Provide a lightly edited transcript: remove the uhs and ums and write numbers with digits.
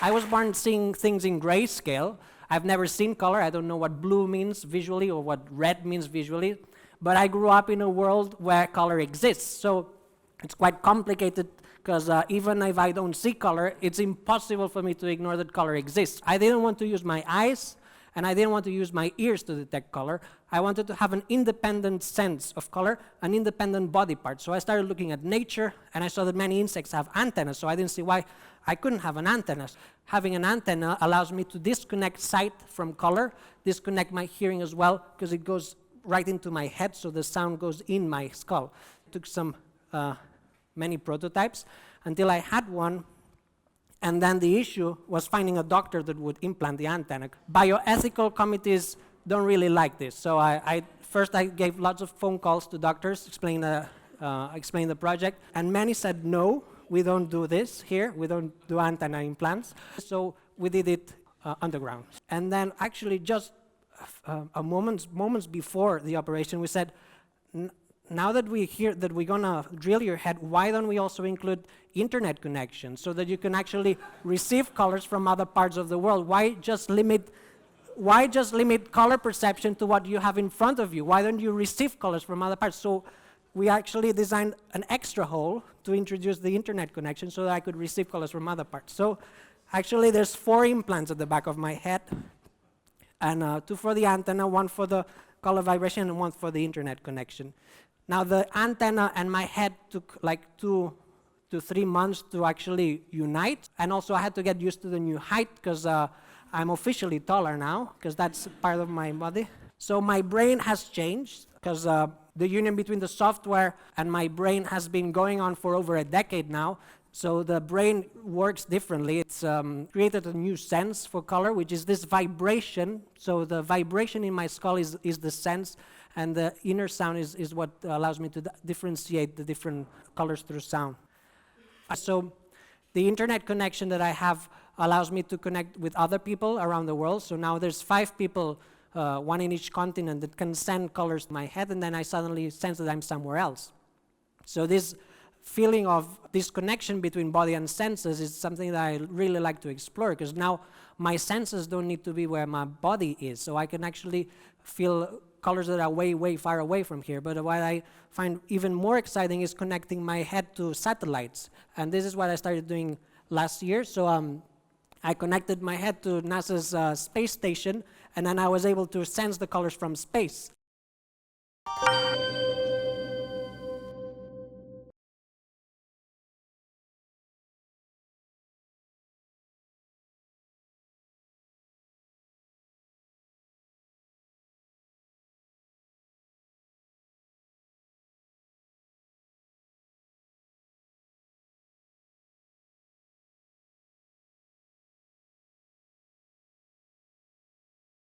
I was born seeing things in grayscale. I've never seen color. I don't know what blue means visually or what red means visually. But I grew up in a world where color exists. So it's quite complicated because even if I don't see color, it's impossible for me to ignore that color exists. I didn't want to use my eyes, and I didn't want to use my ears to detect color. I wanted to have an independent sense of color, an independent body part. So I started looking at nature, and I saw that many insects have antennas, so I didn't see why I couldn't have an antenna. Having an antenna allows me to disconnect sight from color, disconnect my hearing as well, because it goes right into my head, so the sound goes in my skull. Took some many prototypes until I had one, and then the issue was finding a doctor that would implant the antenna. Bioethical committees don't really like this, so first I gave lots of phone calls to doctors, explain the project, and many said, no, we don't do this here, we don't do antenna implants, so we did it underground. And then actually just moments before the operation, we said, now that we hear that we're gonna drill your head, why don't we also include internet connection so that you can actually receive colors from other parts of the world? Why just limit color perception to what you have in front of you? Why don't you receive colors from other parts? So we actually designed an extra hole to introduce the internet connection so that I could receive colors from other parts. So actually there's 4 implants at the back of my head, and 2 for the antenna, 1 for the color vibration, and 1 for the internet connection. Now the antenna and my head took like 2 to 3 months to actually unite, and also I had to get used to the new height because I'm officially taller now, because that's part of my body. So my brain has changed, because the union between the software and my brain has been going on for over a decade now. So the brain works differently. It's created a new sense for color, which is this vibration. So the vibration in my skull is the sense, and the inner sound is what allows me to differentiate the different colors through sound. So the internet connection that I have allows me to connect with other people around the world. So now there's 5 people, 1 in each continent, that can send colors to my head, and then I suddenly sense that I'm somewhere else. So this feeling of this connection between body and senses is something that I really like to explore, because now my senses don't need to be where my body is, so I can actually feel colors that are way, way far away from here. But what I find even more exciting is connecting my head to satellites, and this is what I started doing last year. So I connected my head to NASA's space station, and then I was able to sense the colors from space.